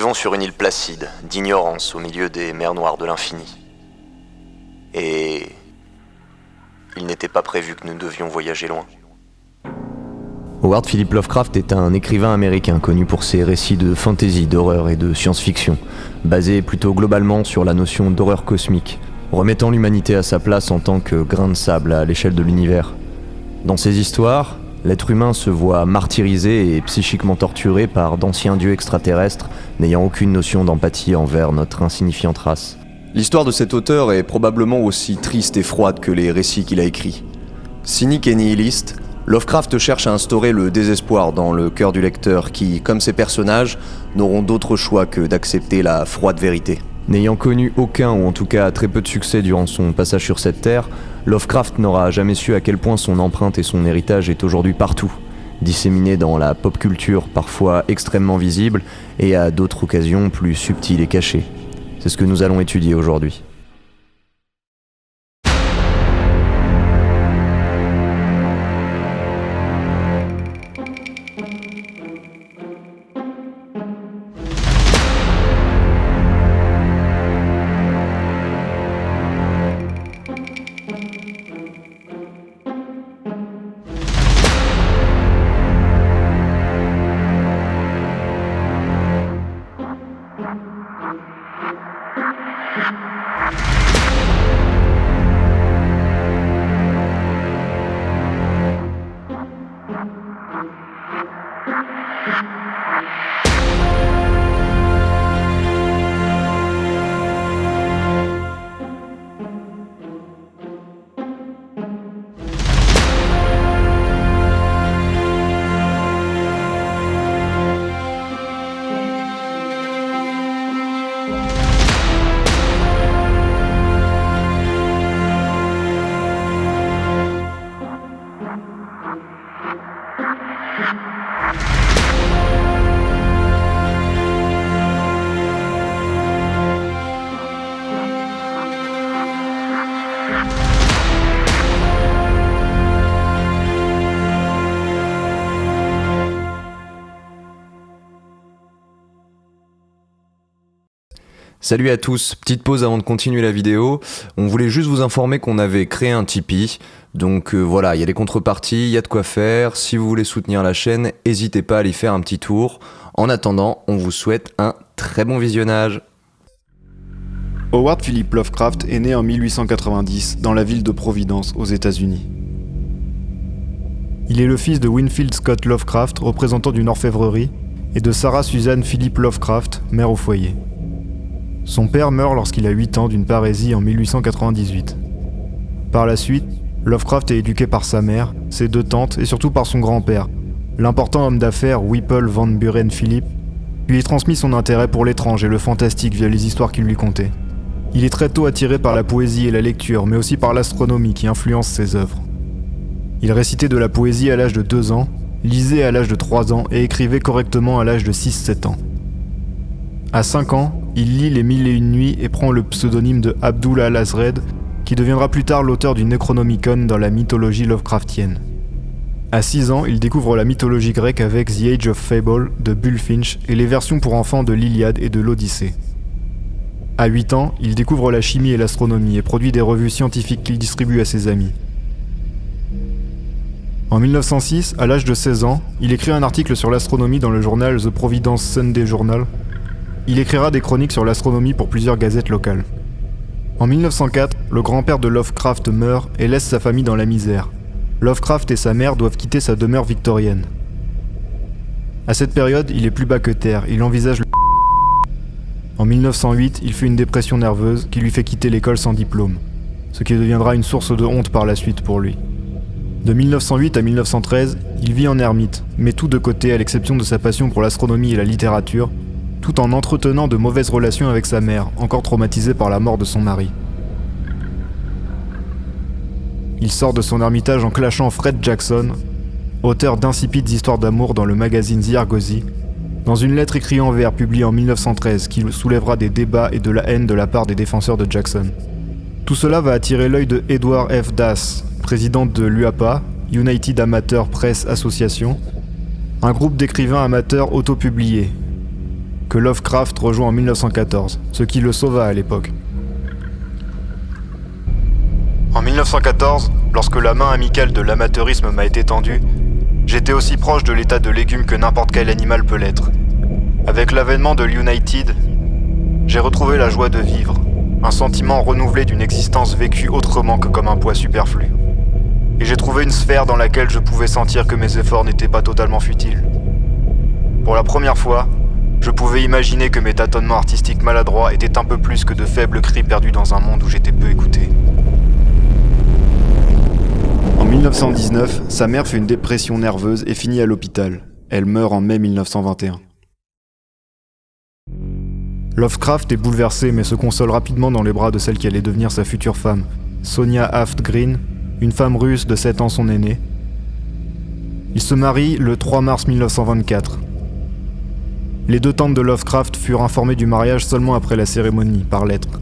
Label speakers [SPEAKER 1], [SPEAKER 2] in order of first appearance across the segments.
[SPEAKER 1] vivons sur une île placide, d'ignorance au milieu des mers noires de l'infini. Et il n'était pas prévu que nous devions voyager loin.
[SPEAKER 2] Howard Philip Lovecraft est un écrivain américain connu pour ses récits de fantasy, d'horreur et de science-fiction, basés plutôt globalement sur la notion d'horreur cosmique, remettant l'humanité à sa place en tant que grain de sable à l'échelle de l'univers. Dans ces histoires, l'être humain se voit martyrisé et psychiquement torturé par d'anciens dieux extraterrestres n'ayant aucune notion d'empathie envers notre insignifiante race. L'histoire de cet auteur est probablement aussi triste et froide que les récits qu'il a écrits. Cynique et nihiliste, Lovecraft cherche à instaurer le désespoir dans le cœur du lecteur qui, comme ses personnages, n'auront d'autre choix que d'accepter la froide vérité. N'ayant connu aucun ou en tout cas très peu de succès durant son passage sur cette terre, Lovecraft n'aura jamais su à quel point son empreinte et son héritage est aujourd'hui partout, disséminé dans la pop culture parfois extrêmement visible et à d'autres occasions plus subtiles et cachées. C'est ce que nous allons étudier aujourd'hui. Salut à tous, petite pause avant de continuer la vidéo. On voulait juste vous informer qu'on avait créé un Tipeee. Donc voilà, il y a des contreparties, il y a de quoi faire. Si vous voulez soutenir la chaîne, n'hésitez pas à aller faire un petit tour. En attendant, on vous souhaite un très bon visionnage.
[SPEAKER 3] Howard Philip Lovecraft est né en 1890 dans la ville de Providence, aux États-Unis. Il est le fils de Winfield Scott Lovecraft, représentant d'une orfèvrerie, et de Sarah Susan Philip Lovecraft, mère au foyer. Son père meurt lorsqu'il a 8 ans d'une parésie en 1898. Par la suite, Lovecraft est éduqué par sa mère, ses 2 tantes et surtout par son grand-père, l'important homme d'affaires Whipple Van Buren Philip, lui transmis son intérêt pour l'étrange et le fantastique via les histoires qu'il lui contait. Il est très tôt attiré par la poésie et la lecture, mais aussi par l'astronomie qui influence ses œuvres. Il récitait de la poésie à l'âge de 2 ans, lisait à l'âge de 3 ans et écrivait correctement à l'âge de 6-7 ans. À 5 ans, il lit Les 1001 Nuits et prend le pseudonyme de Abdul al-Azred, qui deviendra plus tard l'auteur du Necronomicon dans la mythologie Lovecraftienne. À 6 ans, il découvre la mythologie grecque avec The Age of Fable de Bulfinch et les versions pour enfants de l'Iliade et de l'Odyssée. À 8 ans, il découvre la chimie et l'astronomie et produit des revues scientifiques qu'il distribue à ses amis. En 1906, à l'âge de 16 ans, il écrit un article sur l'astronomie dans le journal The Providence Sunday Journal. Il écrira des chroniques sur l'astronomie pour plusieurs gazettes locales. En 1904, le grand-père de Lovecraft meurt et laisse sa famille dans la misère. Lovecraft et sa mère doivent quitter sa demeure victorienne. À cette période, il est plus bas que terre, il envisage le... En 1908, il fait une dépression nerveuse qui lui fait quitter l'école sans diplôme, ce qui deviendra une source de honte par la suite pour lui. De 1908 à 1913, il vit en ermite, met tout de côté à l'exception de sa passion pour l'astronomie et la littérature, tout en entretenant de mauvaises relations avec sa mère, encore traumatisée par la mort de son mari. Il sort de son ermitage en clashant Fred Jackson, auteur d'insipides histoires d'amour dans le magazine The Argosy, dans une lettre écrite en vers publiée en 1913 qui soulèvera des débats et de la haine de la part des défenseurs de Jackson. Tout cela va attirer l'œil de Edward F. Das, président de l'UAPA, United Amateur Press Association, un groupe d'écrivains amateurs autopubliés, que Lovecraft rejoint en 1914, ce qui le sauva à l'époque. En 1914, lorsque la main amicale de l'amateurisme m'a été tendue, j'étais aussi proche de l'état de légume que n'importe quel animal peut l'être. Avec l'avènement de l'United, j'ai retrouvé la joie de vivre, un sentiment renouvelé d'une existence vécue autrement que comme un poids superflu. Et j'ai trouvé une sphère dans laquelle je pouvais sentir que mes efforts n'étaient pas totalement futiles. Pour la première fois, je pouvais imaginer que mes tâtonnements artistiques maladroits étaient un peu plus que de faibles cris perdus dans un monde où j'étais peu écouté. En 1919, sa mère fait une dépression nerveuse et finit à l'hôpital. Elle meurt en mai 1921. Lovecraft est bouleversé mais se console rapidement dans les bras de celle qui allait devenir sa future femme, Sonia Aft Green, une femme russe de 7 ans son aînée. Ils se marient le 3 mars 1924. Les deux tantes de Lovecraft furent informées du mariage seulement après la cérémonie, par lettre.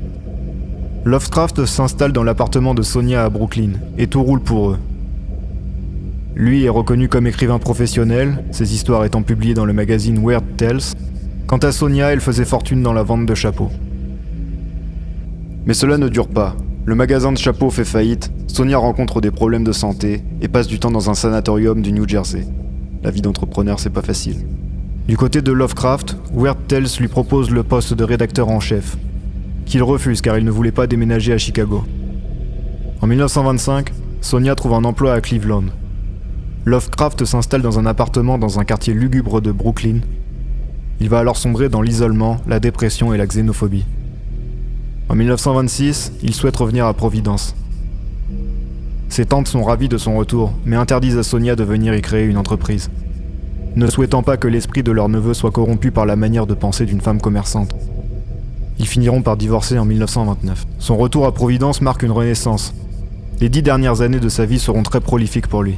[SPEAKER 3] Lovecraft s'installe dans l'appartement de Sonia à Brooklyn, et tout roule pour eux. Lui est reconnu comme écrivain professionnel, ses histoires étant publiées dans le magazine Weird Tales. Quant à Sonia, elle faisait fortune dans la vente de chapeaux. Mais cela ne dure pas. Le magasin de chapeaux fait faillite, Sonia rencontre des problèmes de santé et passe du temps dans un sanatorium du New Jersey. La vie d'entrepreneur, c'est pas facile. Du côté de Lovecraft, Weird Tales lui propose le poste de rédacteur en chef, qu'il refuse car il ne voulait pas déménager à Chicago. En 1925, Sonia trouve un emploi à Cleveland. Lovecraft s'installe dans un appartement dans un quartier lugubre de Brooklyn. Il va alors sombrer dans l'isolement, la dépression et la xénophobie. En 1926, il souhaite revenir à Providence. Ses tantes sont ravies de son retour, mais interdisent à Sonia de venir y créer une entreprise, ne souhaitant pas que l'esprit de leur neveu soit corrompu par la manière de penser d'une femme commerçante. Ils finiront par divorcer en 1929. Son retour à Providence marque une renaissance. Les 10 dernières années de sa vie seront très prolifiques pour lui.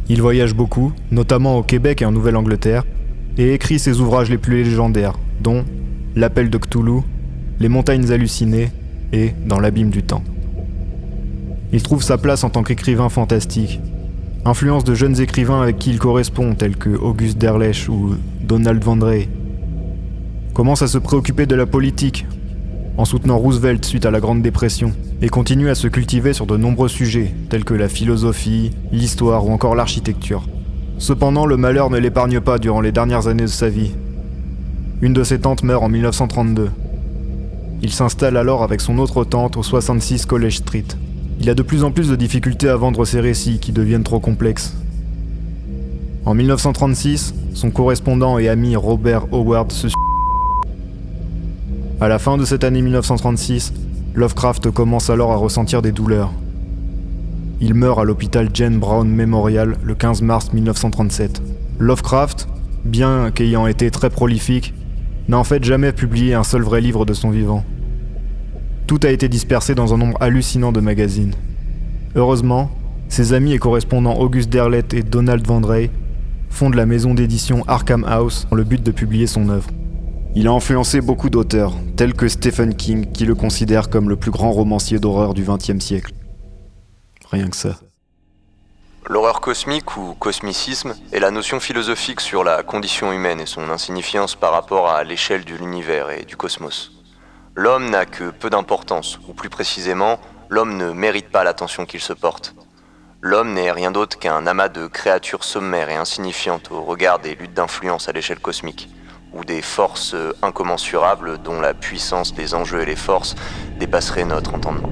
[SPEAKER 3] Il voyage beaucoup, notamment au Québec et en Nouvelle-Angleterre, et écrit ses ouvrages les plus légendaires, dont L'Appel de Cthulhu, Les Montagnes hallucinées et Dans l'abîme du temps. Il trouve sa place en tant qu'écrivain fantastique, influence de jeunes écrivains avec qui il correspond, tels que Auguste Derleth ou Donald Van Drey. Commence à se préoccuper de la politique, en soutenant Roosevelt suite à la Grande Dépression, et continue à se cultiver sur de nombreux sujets, tels que la philosophie, l'histoire ou encore l'architecture. Cependant, le malheur ne l'épargne pas durant les dernières années de sa vie. Une de ses tantes meurt en 1932. Il s'installe alors avec son autre tante au 66 College Street. Il a de plus en plus de difficultés à vendre ses récits qui deviennent trop complexes. En 1936, son correspondant et ami Robert Howard se suicide. À la fin de cette année 1936, Lovecraft commence alors à ressentir des douleurs. Il meurt à l'hôpital Jane Brown Memorial le 15 mars 1937. Lovecraft, bien qu'ayant été très prolifique, n'a en fait jamais publié un seul vrai livre de son vivant. Tout a été dispersé dans un nombre hallucinant de magazines. Heureusement, ses amis et correspondants Auguste Derleth et Donald Van Drey fondent la maison d'édition Arkham House dans le but de publier son œuvre. Il a influencé beaucoup d'auteurs, tels que Stephen King, qui le considère comme le plus grand romancier d'horreur du XXe siècle. Rien que ça.
[SPEAKER 1] L'horreur cosmique ou cosmicisme est la notion philosophique sur la condition humaine et son insignifiance par rapport à l'échelle de l'univers et du cosmos. L'homme n'a que peu d'importance, ou plus précisément, l'homme ne mérite pas l'attention qu'il se porte. L'homme n'est rien d'autre qu'un amas de créatures sommaires et insignifiantes au regard des luttes d'influence à l'échelle cosmique, ou des forces incommensurables dont la puissance des enjeux et les forces dépasserait notre entendement.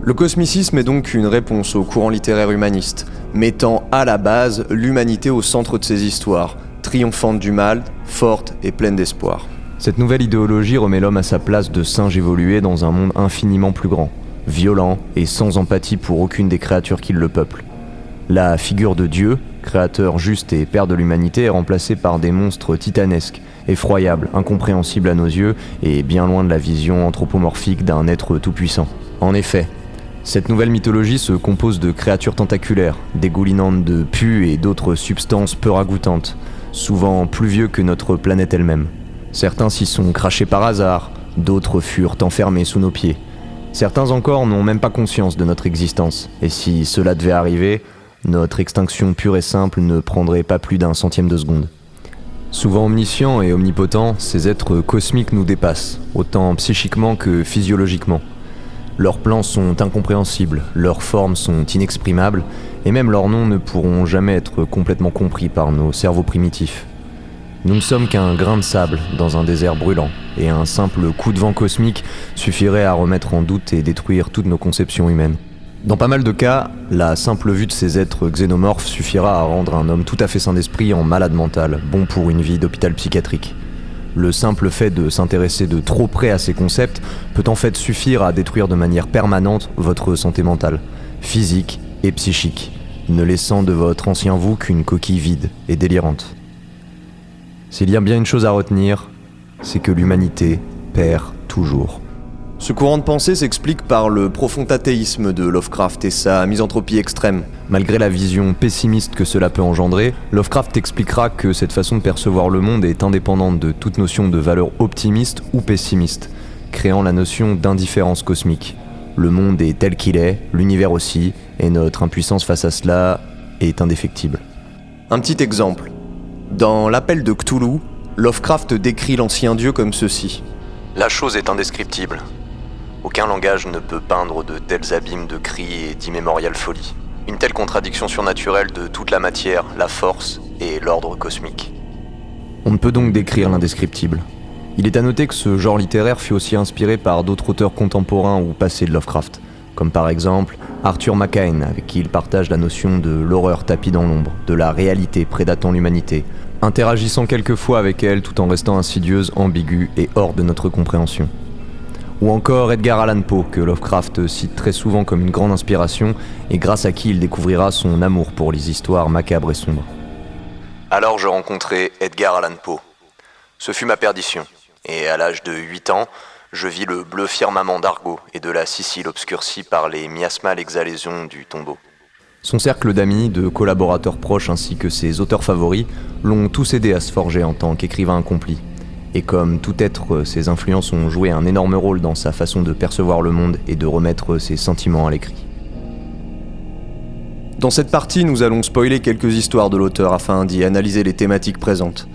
[SPEAKER 2] Le cosmicisme est donc une réponse au courant littéraire humaniste, mettant à la base l'humanité au centre de ses histoires, triomphante du mal, forte et pleine d'espoir. Cette nouvelle idéologie remet l'homme à sa place de singe évolué dans un monde infiniment plus grand, violent et sans empathie pour aucune des créatures qui le peuplent. La figure de Dieu, créateur juste et père de l'humanité, est remplacée par des monstres titanesques, effroyables, incompréhensibles à nos yeux et bien loin de la vision anthropomorphique d'un être tout-puissant. En effet, cette nouvelle mythologie se compose de créatures tentaculaires, dégoulinantes de pus et d'autres substances peu ragoûtantes, souvent plus vieux que notre planète elle-même. Certains s'y sont crachés par hasard, d'autres furent enfermés sous nos pieds. Certains encore n'ont même pas conscience de notre existence, et si cela devait arriver, notre extinction pure et simple ne prendrait pas plus d'un centième de seconde. Souvent omniscients et omnipotents, ces êtres cosmiques nous dépassent, autant psychiquement que physiologiquement. Leurs plans sont incompréhensibles, leurs formes sont inexprimables, et même leurs noms ne pourront jamais être complètement compris par nos cerveaux primitifs. Nous ne sommes qu'un grain de sable dans un désert brûlant, et un simple coup de vent cosmique suffirait à remettre en doute et détruire toutes nos conceptions humaines. Dans pas mal de cas, la simple vue de ces êtres xénomorphes suffira à rendre un homme tout à fait sain d'esprit en malade mental, bon pour une vie d'hôpital psychiatrique. Le simple fait de s'intéresser de trop près à ces concepts peut en fait suffire à détruire de manière permanente votre santé mentale, physique et psychique, ne laissant de votre ancien vous qu'une coquille vide et délirante. S'il y a bien une chose à retenir, c'est que l'humanité perd toujours. Ce courant de pensée s'explique par le profond athéisme de Lovecraft et sa misanthropie extrême. Malgré la vision pessimiste que cela peut engendrer, Lovecraft expliquera que cette façon de percevoir le monde est indépendante de toute notion de valeur optimiste ou pessimiste, créant la notion d'indifférence cosmique. Le monde est tel qu'il est, l'univers aussi, et notre impuissance face à cela est indéfectible. Un petit exemple. Dans l'Appel de Cthulhu, Lovecraft décrit l'ancien dieu comme ceci.
[SPEAKER 1] La chose est indescriptible. Aucun langage ne peut peindre de tels abîmes de cris et d'immémoriales folies. Une telle contradiction surnaturelle de toute la matière, la force et l'ordre cosmique.
[SPEAKER 2] On ne peut donc décrire l'indescriptible. Il est à noter que ce genre littéraire fut aussi inspiré par d'autres auteurs contemporains ou passés de Lovecraft, comme par exemple Arthur McCain, avec qui il partage la notion de l'horreur tapie dans l'ombre, de la réalité prédatant l'humanité, interagissant quelquefois avec elle tout en restant insidieuse, ambiguë et hors de notre compréhension. Ou encore Edgar Allan Poe, que Lovecraft cite très souvent comme une grande inspiration et grâce à qui il découvrira son amour pour les histoires macabres et sombres.
[SPEAKER 1] Alors je rencontrai Edgar Allan Poe. Ce fut ma perdition, et à l'âge de 8 ans, je vis le bleu firmament d'Argo et de la Sicile obscurcie par les miasmales exhalaisons du tombeau.
[SPEAKER 2] Son cercle d'amis, de collaborateurs proches ainsi que ses auteurs favoris l'ont tous aidé à se forger en tant qu'écrivain accompli. Et comme tout être, ses influences ont joué un énorme rôle dans sa façon de percevoir le monde et de remettre ses sentiments à l'écrit. Dans cette partie, nous allons spoiler quelques histoires de l'auteur afin d'y analyser les thématiques présentes.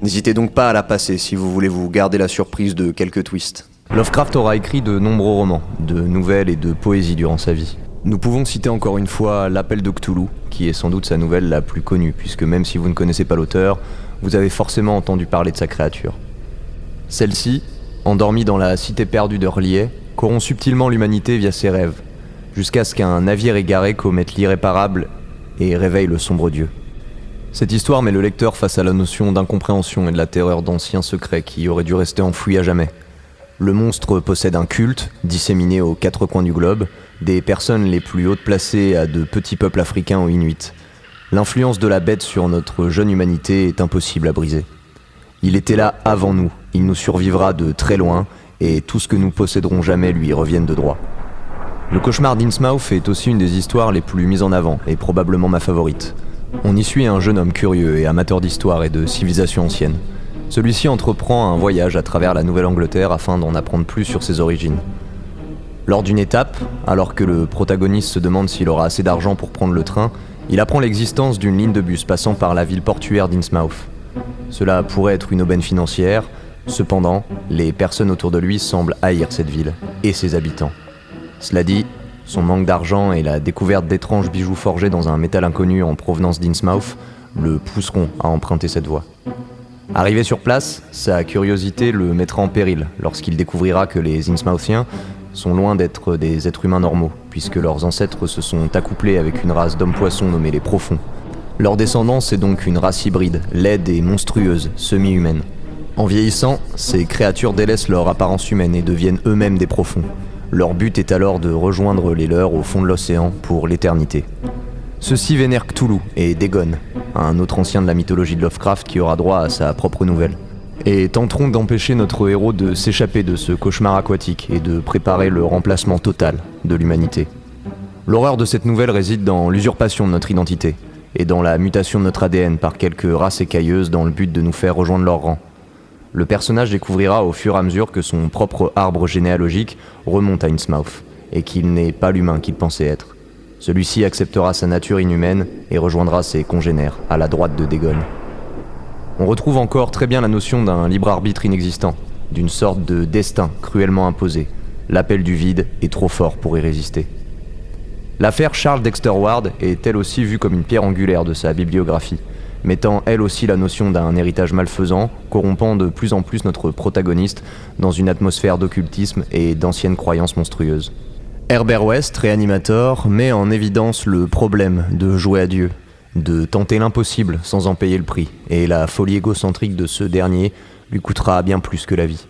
[SPEAKER 2] N'hésitez donc pas à la passer si vous voulez vous garder la surprise de quelques twists. Lovecraft aura écrit de nombreux romans, de nouvelles et de poésie durant sa vie. Nous pouvons citer encore une fois L'Appel de Cthulhu, qui est sans doute sa nouvelle la plus connue, puisque même si vous ne connaissez pas l'auteur, vous avez forcément entendu parler de sa créature. Celle-ci, endormie dans la cité perdue d'Hurlier, corrompt subtilement l'humanité via ses rêves, jusqu'à ce qu'un navire égaré commette l'irréparable et réveille le sombre dieu. Cette histoire met le lecteur face à la notion d'incompréhension et de la terreur d'anciens secrets qui auraient dû rester enfouis à jamais. Le monstre possède un culte, disséminé aux 4 coins du globe, des personnes les plus hautes placées à de petits peuples africains ou inuits. L'influence de la bête sur notre jeune humanité est impossible à briser. Il était là avant nous, il nous survivra de très loin, et tout ce que nous posséderons jamais lui revienne de droit. Le cauchemar d'Innsmouth est aussi une des histoires les plus mises en avant, et probablement ma favorite. On y suit un jeune homme curieux et amateur d'histoire et de civilisation ancienne. Celui-ci entreprend un voyage à travers la Nouvelle-Angleterre afin d'en apprendre plus sur ses origines. Lors d'une étape, alors que le protagoniste se demande s'il aura assez d'argent pour prendre le train, il apprend l'existence d'une ligne de bus passant par la ville portuaire d'Innsmouth. Cela pourrait être une aubaine financière, cependant, les personnes autour de lui semblent haïr cette ville et ses habitants. Cela dit, son manque d'argent et la découverte d'étranges bijoux forgés dans un métal inconnu en provenance d'Innsmouth le pousseront à emprunter cette voie. Arrivé sur place, sa curiosité le mettra en péril lorsqu'il découvrira que les Innsmouthiens sont loin d'être des êtres humains normaux, puisque leurs ancêtres se sont accouplés avec une race d'hommes-poissons nommée les Profonds. Leur descendance est donc une race hybride, laide et monstrueuse, semi-humaine. En vieillissant, ces créatures délaissent leur apparence humaine et deviennent eux-mêmes des Profonds. Leur but est alors de rejoindre les leurs au fond de l'océan pour l'éternité. Ceux-ci vénèrent Cthulhu et Dagon, un autre ancien de la mythologie de Lovecraft qui aura droit à sa propre nouvelle, et tenteront d'empêcher notre héros de s'échapper de ce cauchemar aquatique et de préparer le remplacement total de l'humanité. L'horreur de cette nouvelle réside dans l'usurpation de notre identité, et dans la mutation de notre ADN par quelques races écailleuses dans le but de nous faire rejoindre leur rang. Le personnage découvrira au fur et à mesure que son propre arbre généalogique remonte à Innsmouth, et qu'il n'est pas l'humain qu'il pensait être. Celui-ci acceptera sa nature inhumaine et rejoindra ses congénères à la droite de Dagon. On retrouve encore très bien la notion d'un libre arbitre inexistant, d'une sorte de destin cruellement imposé. L'appel du vide est trop fort pour y résister. L'affaire Charles Dexter Ward est elle aussi vue comme une pierre angulaire de sa bibliographie, mettant elle aussi la notion d'un héritage malfaisant, corrompant de plus en plus notre protagoniste dans une atmosphère d'occultisme et d'anciennes croyances monstrueuses. Herbert West, réanimateur, met en évidence le problème de jouer à Dieu, de tenter l'impossible sans en payer le prix, et la folie égocentrique de ce dernier lui coûtera bien plus que la vie.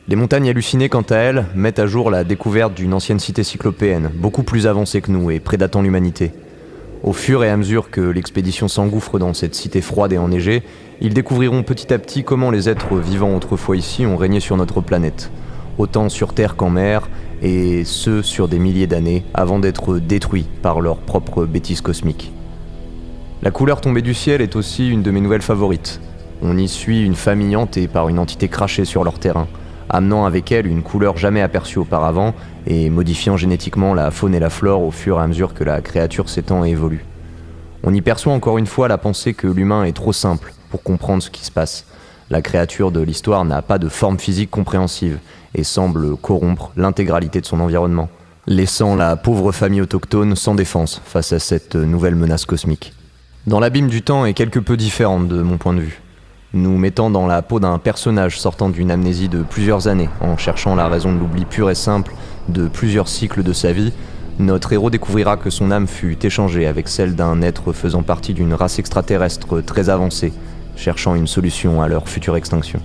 [SPEAKER 2] Les montagnes hallucinées, quant à elles, mettent à jour la découverte d'une ancienne cité cyclopéenne, beaucoup plus avancée que nous et prédatant l'humanité. Au fur et à mesure que l'expédition s'engouffre dans cette cité froide et enneigée, ils découvriront petit à petit comment les êtres vivant autrefois ici ont régné sur notre planète, autant sur Terre qu'en mer, et ce sur des milliers d'années, avant d'être détruits par leur propre bêtise cosmique. La couleur tombée du ciel est aussi une de mes nouvelles favorites. On y suit une famille hantée par une entité crachée sur leur terrain, amenant avec elle une couleur jamais aperçue auparavant et modifiant génétiquement la faune et la flore au fur et à mesure que la créature s'étend et évolue. On y perçoit encore une fois la pensée que l'humain est trop simple pour comprendre ce qui se passe. La créature de l'histoire n'a pas de forme physique compréhensive et semble corrompre l'intégralité de son environnement, laissant la pauvre famille autochtone sans défense face à cette nouvelle menace cosmique. Dans l'abîme du temps est quelque peu différente de mon point de vue, nous mettant dans la peau d'un personnage sortant d'une amnésie de plusieurs années, en cherchant la raison de l'oubli pur et simple de plusieurs cycles de sa vie. Notre héros découvrira que son âme fut échangée avec celle d'un être faisant partie d'une race extraterrestre très avancée, cherchant une solution à leur future extinction.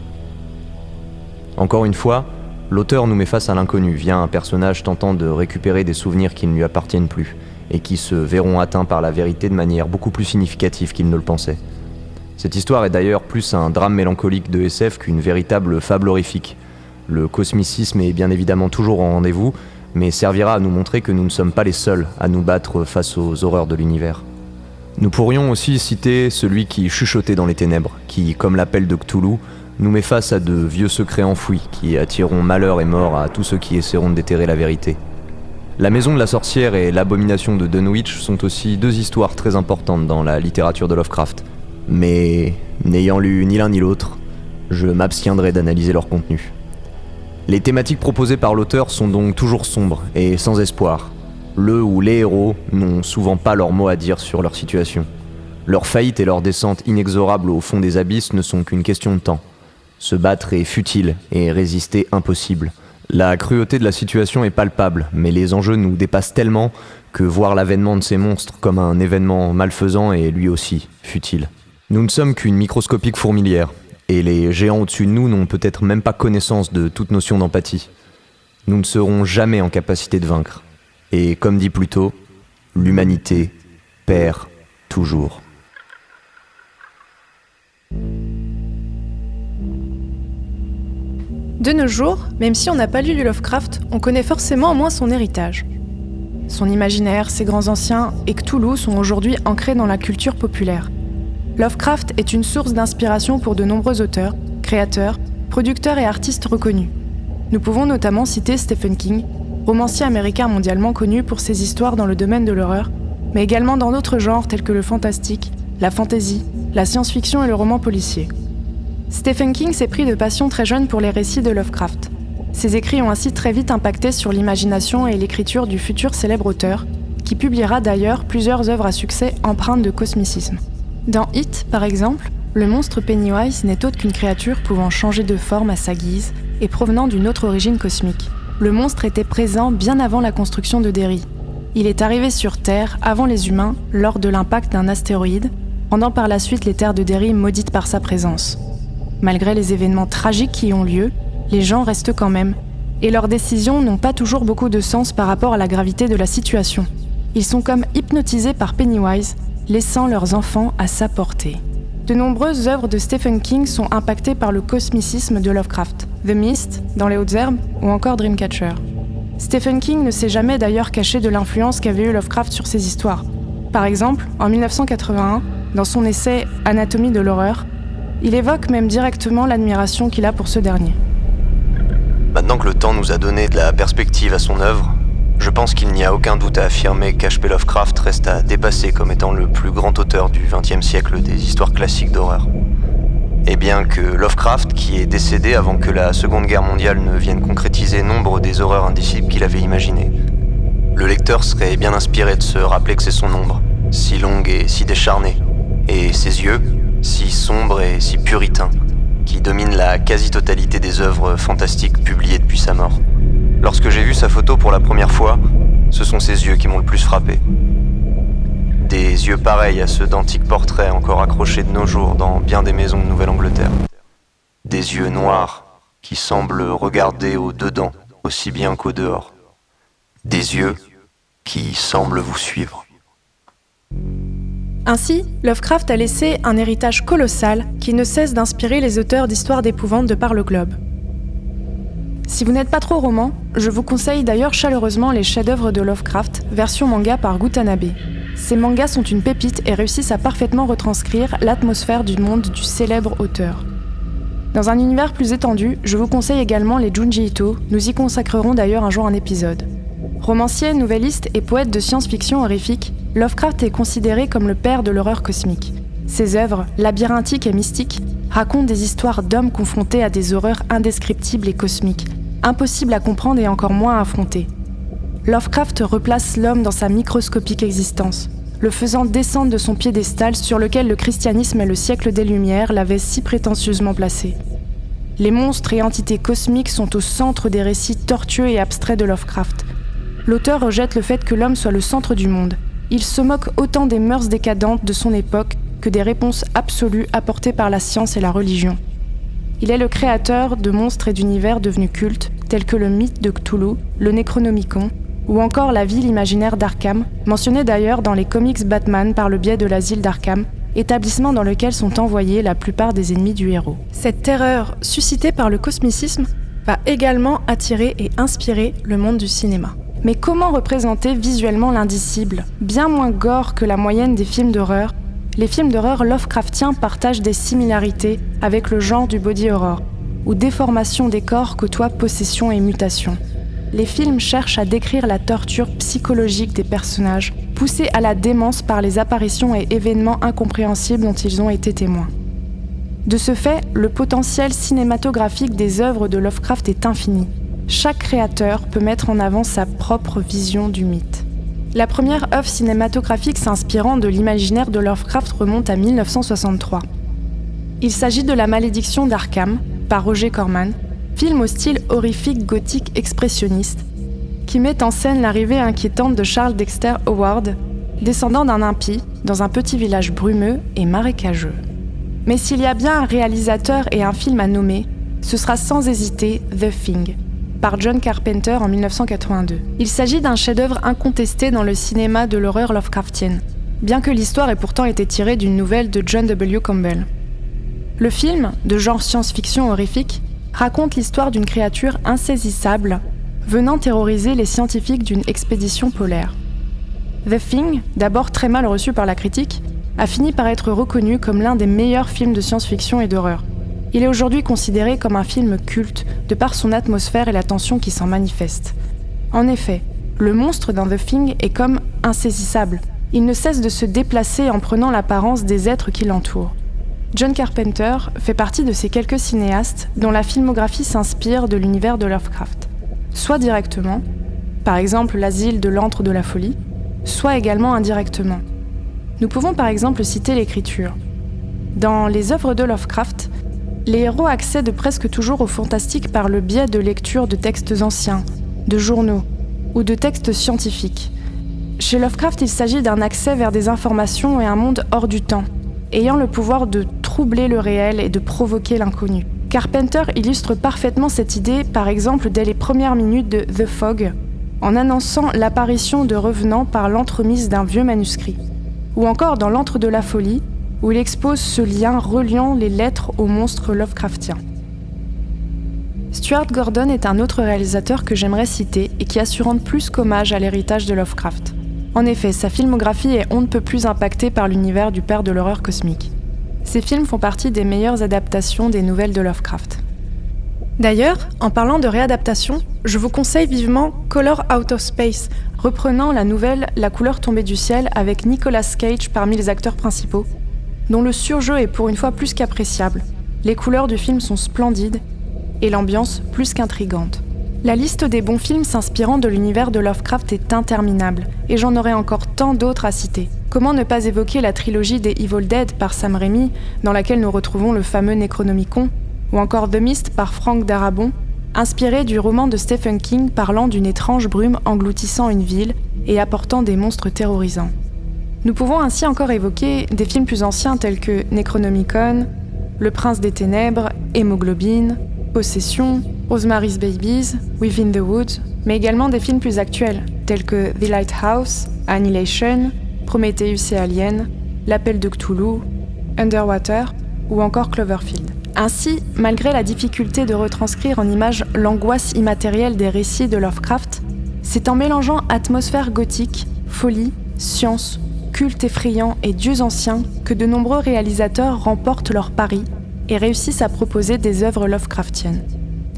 [SPEAKER 2] Encore une fois, l'auteur nous met face à l'inconnu via un personnage tentant de récupérer des souvenirs qui ne lui appartiennent plus et qui se verront atteints par la vérité de manière beaucoup plus significative qu'il ne le pensait. Cette histoire est d'ailleurs plus un drame mélancolique de SF qu'une véritable fable horrifique. Le cosmicisme est bien évidemment toujours en rendez-vous, mais servira à nous montrer que nous ne sommes pas les seuls à nous battre face aux horreurs de l'univers. Nous pourrions aussi citer celui qui chuchotait dans les ténèbres, qui, comme l'appel de Cthulhu, nous met face à de vieux secrets enfouis qui attireront malheur et mort à tous ceux qui essaieront de déterrer la vérité. La maison de la sorcière et l'abomination de Dunwich sont aussi deux histoires très importantes dans la littérature de Lovecraft. Mais, n'ayant lu ni l'un ni l'autre, je m'abstiendrai d'analyser leur contenu. Les thématiques proposées par l'auteur sont donc toujours sombres et sans espoir. Le ou les héros n'ont souvent pas leur mot à dire sur leur situation. Leur faillite et leur descente inexorable au fond des abysses ne sont qu'une question de temps. Se battre est futile et résister impossible. La cruauté de la situation est palpable, mais les enjeux nous dépassent tellement que voir l'avènement de ces monstres comme un événement malfaisant est lui aussi futile. Nous ne sommes qu'une microscopique fourmilière, et les géants au-dessus de nous n'ont peut-être même pas connaissance de toute notion d'empathie. Nous ne serons jamais en capacité de vaincre. Et comme dit plus tôt, l'humanité perd toujours.
[SPEAKER 4] De nos jours, même si on n'a pas lu du Lovecraft, on connaît forcément au moins son héritage. Son imaginaire, ses grands anciens et Cthulhu sont aujourd'hui ancrés dans la culture populaire. Lovecraft est une source d'inspiration pour de nombreux auteurs, créateurs, producteurs et artistes reconnus. Nous pouvons notamment citer Stephen King, romancier américain mondialement connu pour ses histoires dans le domaine de l'horreur, mais également dans d'autres genres tels que le fantastique, la fantasy, la science-fiction et le roman policier. Stephen King s'est pris de passion très jeune pour les récits de Lovecraft. Ses écrits ont ainsi très vite impacté sur l'imagination et l'écriture du futur célèbre auteur, qui publiera d'ailleurs plusieurs œuvres à succès empreintes de cosmicisme. Dans It, par exemple, le monstre Pennywise n'est autre qu'une créature pouvant changer de forme à sa guise et provenant d'une autre origine cosmique. Le monstre était présent bien avant la construction de Derry. Il est arrivé sur Terre avant les humains lors de l'impact d'un astéroïde, rendant par la suite les terres de Derry maudites par sa présence. Malgré les événements tragiques qui ont lieu, les gens restent quand même, et leurs décisions n'ont pas toujours beaucoup de sens par rapport à la gravité de la situation. Ils sont comme hypnotisés par Pennywise, laissant leurs enfants à sa portée. De nombreuses œuvres de Stephen King sont impactées par le cosmicisme de Lovecraft, The Mist, dans les Hautes-Herbes, ou encore Dreamcatcher. Stephen King ne s'est jamais d'ailleurs caché de l'influence qu'avait eu Lovecraft sur ses histoires. Par exemple, en 1981, dans son essai Anatomie de l'horreur, il évoque même directement l'admiration qu'il a pour ce dernier.
[SPEAKER 1] Maintenant que le temps nous a donné de la perspective à son œuvre, je pense qu'il n'y a aucun doute à affirmer qu'H.P. Lovecraft reste à dépasser comme étant le plus grand auteur du XXe siècle des histoires classiques d'horreur. Et bien que Lovecraft, qui est décédé avant que la Seconde Guerre mondiale ne vienne concrétiser nombre des horreurs indicibles qu'il avait imaginées, le lecteur serait bien inspiré de se rappeler que c'est son ombre, si longue et si décharnée, et ses yeux, si sombres et si puritains, qui dominent la quasi-totalité des œuvres fantastiques publiées depuis sa mort. Lorsque j'ai vu sa photo pour la première fois, ce sont ses yeux qui m'ont le plus frappé. Des yeux pareils à ceux d'antiques portraits encore accrochés de nos jours dans bien des maisons de Nouvelle-Angleterre. Des yeux noirs qui semblent regarder au dedans aussi bien qu'au dehors. Des yeux qui semblent vous suivre.
[SPEAKER 4] Ainsi, Lovecraft a laissé un héritage colossal qui ne cesse d'inspirer les auteurs d'histoires d'épouvante de par le globe. Si vous n'êtes pas trop roman, je vous conseille d'ailleurs chaleureusement les chefs-d'œuvre de Lovecraft, version manga par Gutanabe. Ces mangas sont une pépite et réussissent à parfaitement retranscrire l'atmosphère du monde du célèbre auteur. Dans un univers plus étendu, je vous conseille également les Junji Ito, nous y consacrerons d'ailleurs un jour un épisode. Romancier, nouvelliste et poète de science-fiction horrifique, Lovecraft est considéré comme le père de l'horreur cosmique. Ses œuvres, labyrinthiques et mystiques, racontent des histoires d'hommes confrontés à des horreurs indescriptibles et cosmiques, impossibles à comprendre et encore moins à affronter. Lovecraft replace l'homme dans sa microscopique existence, le faisant descendre de son piédestal sur lequel le christianisme et le siècle des Lumières l'avaient si prétentieusement placé. Les monstres et entités cosmiques sont au centre des récits tortueux et abstraits de Lovecraft. L'auteur rejette le fait que l'homme soit le centre du monde. Il se moque autant des mœurs décadentes de son époque que des réponses absolues apportées par la science et la religion. Il est le créateur de monstres et d'univers devenus cultes, tels que le mythe de Cthulhu, le Necronomicon, ou encore la ville imaginaire d'Arkham, mentionnée d'ailleurs dans les comics Batman par le biais de l'asile d'Arkham, établissement dans lequel sont envoyés la plupart des ennemis du héros. Cette terreur, suscitée par le cosmicisme, va également attirer et inspirer le monde du cinéma. Mais comment représenter visuellement l'indicible ? Bien moins gore que la moyenne des films d'horreur, les films d'horreur Lovecraftiens partagent des similarités avec le genre du body horror, où déformation des corps côtoie possession et mutation. Les films cherchent à décrire la torture psychologique des personnages, poussés à la démence par les apparitions et événements incompréhensibles dont ils ont été témoins. De ce fait, le potentiel cinématographique des œuvres de Lovecraft est infini. Chaque créateur peut mettre en avant sa propre vision du mythe. La première œuvre cinématographique s'inspirant de l'imaginaire de Lovecraft remonte à 1963. Il s'agit de La Malédiction d'Arkham, par Roger Corman, film au style horrifique gothique expressionniste, qui met en scène l'arrivée inquiétante de Charles Dexter Howard, descendant d'un impie, dans un petit village brumeux et marécageux. Mais s'il y a bien un réalisateur et un film à nommer, ce sera sans hésiter The Thing, par John Carpenter en 1982. Il s'agit d'un chef-d'œuvre incontesté dans le cinéma de l'horreur Lovecraftienne, bien que l'histoire ait pourtant été tirée d'une nouvelle de John W. Campbell. Le film, de genre science-fiction horrifique, raconte l'histoire d'une créature insaisissable venant terroriser les scientifiques d'une expédition polaire. The Thing, d'abord très mal reçu par la critique, a fini par être reconnu comme l'un des meilleurs films de science-fiction et d'horreur. Il est aujourd'hui considéré comme un film culte de par son atmosphère et la tension qui s'en manifeste. En effet, le monstre dans The Thing est comme insaisissable. Il ne cesse de se déplacer en prenant l'apparence des êtres qui l'entourent. John Carpenter fait partie de ces quelques cinéastes dont la filmographie s'inspire de l'univers de Lovecraft, soit directement, par exemple l'asile de l'antre de la folie, soit également indirectement. Nous pouvons par exemple citer l'écriture. Dans les œuvres de Lovecraft, les héros accèdent presque toujours au fantastique par le biais de lectures de textes anciens, de journaux ou de textes scientifiques. Chez Lovecraft, il s'agit d'un accès vers des informations et un monde hors du temps, ayant le pouvoir de troubler le réel et de provoquer l'inconnu. Carpenter illustre parfaitement cette idée, par exemple dès les premières minutes de The Fog, en annonçant l'apparition de revenants par l'entremise d'un vieux manuscrit, ou encore dans l'antre de la folie, où il expose ce lien reliant les lettres aux monstres Lovecraftiens. Stuart Gordon est un autre réalisateur que j'aimerais citer et qui a su rendre plus qu'hommage à l'héritage de Lovecraft. En effet, sa filmographie est on ne peut plus impactée par l'univers du père de l'horreur cosmique. Ces films font partie des meilleures adaptations des nouvelles de Lovecraft. D'ailleurs, en parlant de réadaptation, je vous conseille vivement Color Out of Space, reprenant la nouvelle La couleur tombée du ciel avec Nicolas Cage parmi les acteurs principaux, dont le surjeu est pour une fois plus qu'appréciable. Les couleurs du film sont splendides et l'ambiance plus qu'intrigante. La liste des bons films s'inspirant de l'univers de Lovecraft est interminable, et j'en aurais encore tant d'autres à citer. Comment ne pas évoquer la trilogie des Evil Dead par Sam Raimi, dans laquelle nous retrouvons le fameux Necronomicon, ou encore The Mist par Frank Darabont, inspiré du roman de Stephen King parlant d'une étrange brume engloutissant une ville et apportant des monstres terrorisants. Nous pouvons ainsi encore évoquer des films plus anciens tels que Necronomicon, Le Prince des Ténèbres, Hémoglobine, Possession, Rosemary's Babies, Within the Woods, mais également des films plus actuels, tels que The Lighthouse, Annihilation, Prometheus et Alien, L'Appel de Cthulhu, Underwater ou encore Cloverfield. Ainsi, malgré la difficulté de retranscrire en images l'angoisse immatérielle des récits de Lovecraft, c'est en mélangeant atmosphère gothique, folie, science, culte effrayant et dieux anciens que de nombreux réalisateurs remportent leur pari et réussissent à proposer des œuvres Lovecraftiennes.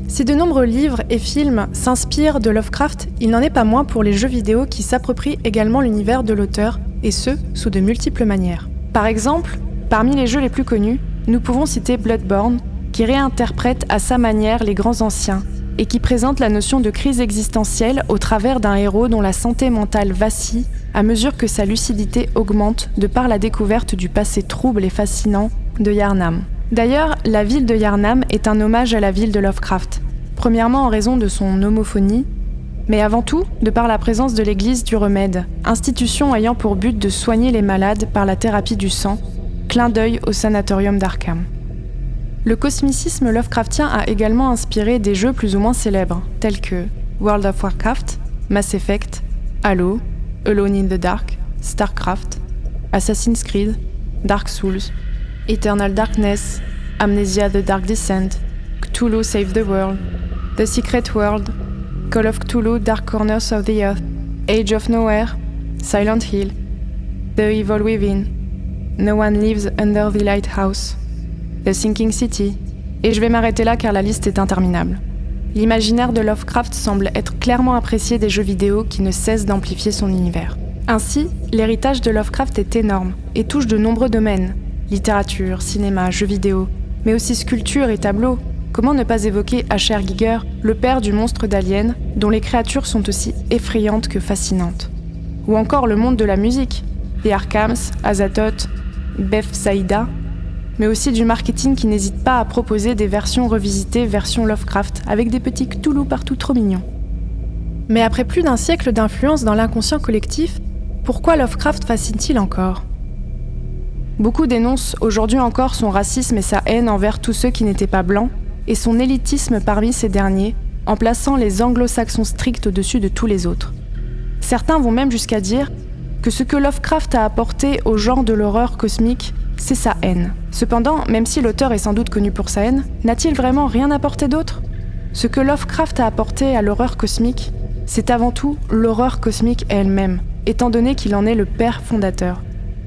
[SPEAKER 4] Si de nombreux livres et films s'inspirent de Lovecraft, il n'en est pas moins pour les jeux vidéo qui s'approprient également l'univers de l'auteur, et ce, sous de multiples manières. Par exemple, parmi les jeux les plus connus, nous pouvons citer Bloodborne, qui réinterprète à sa manière les grands anciens, et qui présente la notion de crise existentielle au travers d'un héros dont la santé mentale vacille à mesure que sa lucidité augmente de par la découverte du passé trouble et fascinant de Yharnam. D'ailleurs, la ville de Yharnam est un hommage à la ville de Lovecraft, premièrement en raison de son homophonie, mais avant tout de par la présence de l'église du Remède, institution ayant pour but de soigner les malades par la thérapie du sang, clin d'œil au sanatorium d'Arkham. Le cosmicisme Lovecraftien a également inspiré des jeux plus ou moins célèbres, tels que World of Warcraft, Mass Effect, Halo, Alone in the Dark, StarCraft, Assassin's Creed, Dark Souls, Eternal Darkness, Amnesia The Dark Descent, Cthulhu Save the World, The Secret World, Call of Cthulhu Dark Corners of the Earth, Age of Nowhere, Silent Hill, The Evil Within, No One Lives Under the Lighthouse, The Sinking City, et je vais m'arrêter là car la liste est interminable. L'imaginaire de Lovecraft semble être clairement apprécié des jeux vidéo qui ne cessent d'amplifier son univers. Ainsi, l'héritage de Lovecraft est énorme et touche de nombreux domaines, littérature, cinéma, jeux vidéo, mais aussi sculpture et tableaux. Comment ne pas évoquer H.R. Giger, le père du monstre d'Alien, dont les créatures sont aussi effrayantes que fascinantes. Ou encore le monde de la musique, The Arkhams, Azathoth, Bethsaida, mais aussi du marketing qui n'hésite pas à proposer des versions revisitées version Lovecraft, avec des petits Cthulhu partout trop mignons. Mais après plus d'un siècle d'influence dans l'inconscient collectif, pourquoi Lovecraft fascine-t-il encore ? Beaucoup dénoncent aujourd'hui encore son racisme et sa haine envers tous ceux qui n'étaient pas blancs, et son élitisme parmi ces derniers, en plaçant les anglo-saxons stricts au-dessus de tous les autres. Certains vont même jusqu'à dire que ce que Lovecraft a apporté au genre de l'horreur cosmique, c'est sa haine. Cependant, même si l'auteur est sans doute connu pour sa haine, n'a-t-il vraiment rien apporté d'autre ? Ce que Lovecraft a apporté à l'horreur cosmique, c'est avant tout l'horreur cosmique elle-même, étant donné qu'il en est le père fondateur.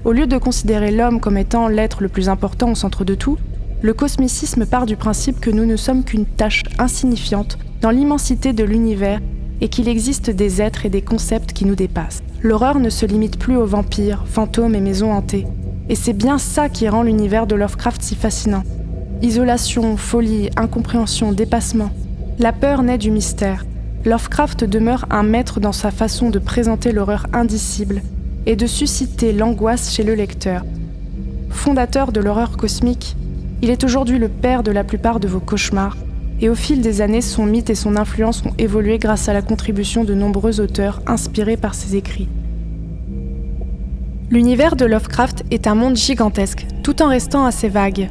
[SPEAKER 4] Au lieu de considérer l'homme comme étant l'être le plus important au centre de tout, le cosmicisme part du principe que nous ne sommes qu'une tâche insignifiante dans l'immensité de l'univers et qu'il existe des êtres et des concepts qui nous dépassent. L'horreur ne se limite plus aux vampires, fantômes et maisons hantées. Et c'est bien ça qui rend l'univers de Lovecraft si fascinant. Isolation, folie, incompréhension, dépassement. La peur naît du mystère. Lovecraft demeure un maître dans sa façon de présenter l'horreur indicible et de susciter l'angoisse chez le lecteur. Fondateur de l'horreur cosmique, il est aujourd'hui le père de la plupart de vos cauchemars, et au fil des années, son mythe et son influence ont évolué grâce à la contribution de nombreux auteurs inspirés par ses écrits. L'univers de Lovecraft est un monde gigantesque, tout en restant assez vague,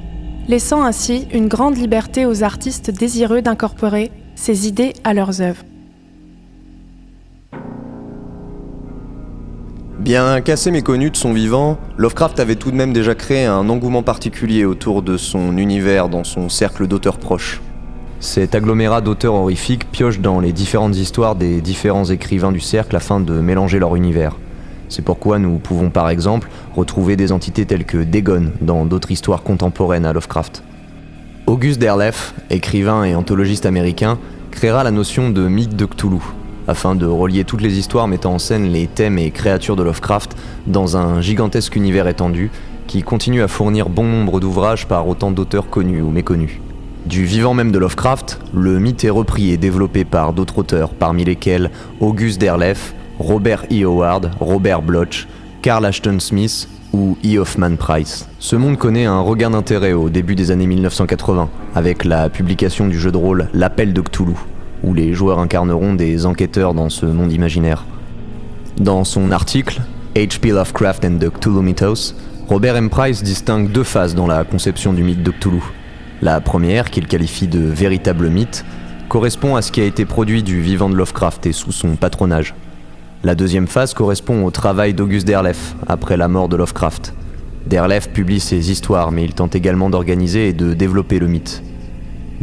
[SPEAKER 4] laissant ainsi une grande liberté aux artistes désireux d'incorporer ses idées à leurs œuvres.
[SPEAKER 2] Bien qu'assez méconnu de son vivant, Lovecraft avait tout de même déjà créé un engouement particulier autour de son univers dans son cercle d'auteurs proches. Cet agglomérat d'auteurs horrifiques pioche dans les différentes histoires des différents écrivains du cercle afin de mélanger leur univers. C'est pourquoi nous pouvons par exemple retrouver des entités telles que Dagon dans d'autres histoires contemporaines à Lovecraft. August Derleth, écrivain et anthologiste américain, créera la notion de mythe de Cthulhu, afin de relier toutes les histoires mettant en scène les thèmes et créatures de Lovecraft dans un gigantesque univers étendu qui continue à fournir bon nombre d'ouvrages par autant d'auteurs connus ou méconnus. Du vivant même de Lovecraft, le mythe est repris et développé par d'autres auteurs, parmi lesquels August Derleth, Robert E. Howard, Robert Bloch, Carl Ashton Smith ou E. Hoffman Price. Ce monde connaît un regain d'intérêt au début des années 1980, avec la publication du jeu de rôle L'Appel de Cthulhu, où les joueurs incarneront des enquêteurs dans ce monde imaginaire. Dans son article H.P. Lovecraft and the Cthulhu Mythos, Robert M. Price distingue deux phases dans la conception du mythe de Cthulhu. La première, qu'il qualifie de véritable mythe, correspond à ce qui a été produit du vivant de Lovecraft et sous son patronage. La deuxième phase correspond au travail d'August Derleth après la mort de Lovecraft. Derleth publie ses histoires, mais il tente également d'organiser et de développer le mythe.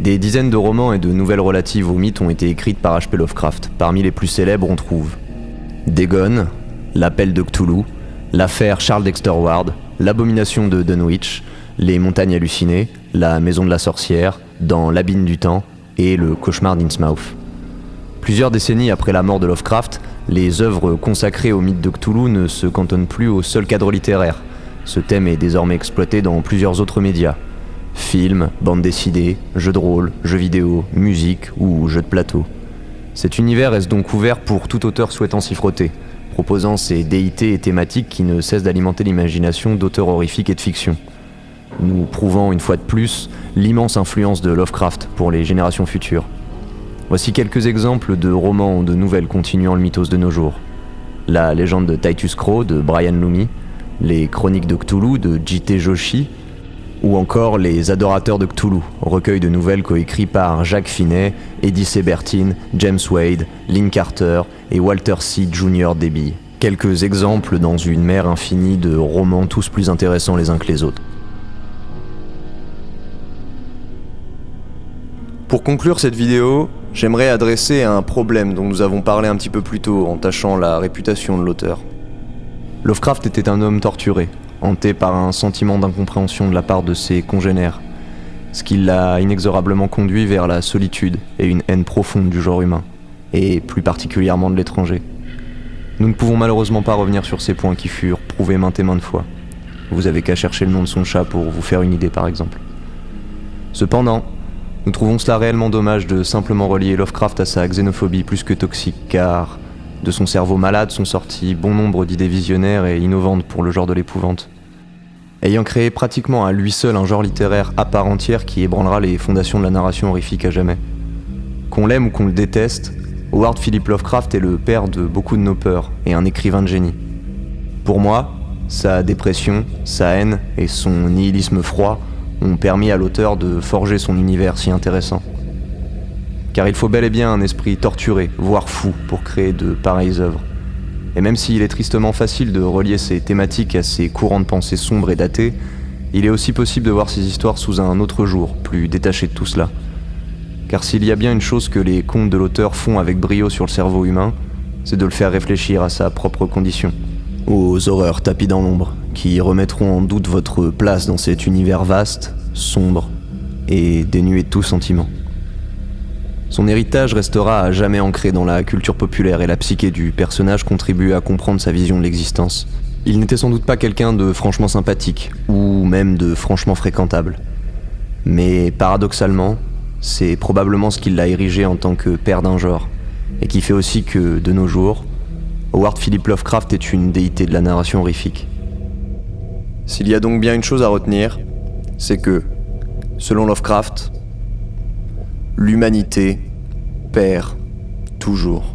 [SPEAKER 2] Des dizaines de romans et de nouvelles relatives au mythe ont été écrites par H.P. Lovecraft. Parmi les plus célèbres, on trouve Dagon, L'Appel de Cthulhu, L'affaire Charles Dexter Ward, L'abomination de Dunwich, Les montagnes hallucinées, La maison de la sorcière, Dans l'abîme du temps et Le cauchemar d'Innsmouth. Plusieurs décennies après la mort de Lovecraft, les œuvres consacrées au mythe de Cthulhu ne se cantonnent plus au seul cadre littéraire. Ce thème est désormais exploité dans plusieurs autres médias. Films, bandes dessinées, jeux de rôle, jeux vidéo, musique ou jeux de plateau. Cet univers est donc ouvert pour tout auteur souhaitant s'y frotter, proposant ces déités et thématiques qui ne cessent d'alimenter l'imagination d'auteurs horrifiques et de fiction, nous prouvant une fois de plus l'immense influence de Lovecraft pour les générations futures. Voici quelques exemples de romans ou de nouvelles continuant le mythos de nos jours. La légende de Titus Crow de Brian Lummy, Les Chroniques de Cthulhu de J.T. Joshi, ou encore Les Adorateurs de Cthulhu, recueil de nouvelles coécrit par Jacques Finet, Eddie Sebertin, James Wade, Lynn Carter et Walter C. Jr. Debye. Quelques exemples dans une mer infinie de romans tous plus intéressants les uns que les autres. Pour conclure cette vidéo, j'aimerais adresser un problème dont nous avons parlé un petit peu plus tôt en tachant la réputation de l'auteur. Lovecraft était un homme torturé, hanté par un sentiment d'incompréhension de la part de ses congénères, ce qui l'a inexorablement conduit vers la solitude et une haine profonde du genre humain, et plus particulièrement de l'étranger. Nous ne pouvons malheureusement pas revenir sur ces points qui furent prouvés maintes et maintes fois. Vous avez qu'à chercher le nom de son chat pour vous faire une idée par exemple. Cependant, nous trouvons cela réellement dommage de simplement relier Lovecraft à sa xénophobie plus que toxique, car de son cerveau malade sont sortis bon nombre d'idées visionnaires et innovantes pour le genre de l'épouvante. Ayant créé pratiquement à lui seul un genre littéraire à part entière qui ébranlera les fondations de la narration horrifique à jamais. Qu'on l'aime ou qu'on le déteste, Howard Philip Lovecraft est le père de beaucoup de nos peurs et un écrivain de génie. Pour moi, sa dépression, sa haine et son nihilisme froid ont permis à l'auteur de forger son univers si intéressant. Car il faut bel et bien un esprit torturé, voire fou, pour créer de pareilles œuvres. Et même s'il est tristement facile de relier ces thématiques à ces courants de pensée sombres et datés, il est aussi possible de voir ces histoires sous un autre jour, plus détaché de tout cela. Car s'il y a bien une chose que les contes de l'auteur font avec brio sur le cerveau humain, c'est de le faire réfléchir à sa propre condition, aux horreurs tapies dans l'ombre, qui remettront en doute votre place dans cet univers vaste, sombre et dénué de tout sentiment. Son héritage restera à jamais ancré dans la culture populaire et la psyché du personnage contribue à comprendre sa vision de l'existence. Il n'était sans doute pas quelqu'un de franchement sympathique, ou même de franchement fréquentable. Mais paradoxalement, c'est probablement ce qui l'a érigé en tant que père d'un genre, et qui fait aussi que, de nos jours, Howard Philip Lovecraft est une déité de la narration horrifique. S'il y a donc bien une chose à retenir, c'est que, selon Lovecraft, l'humanité perd toujours.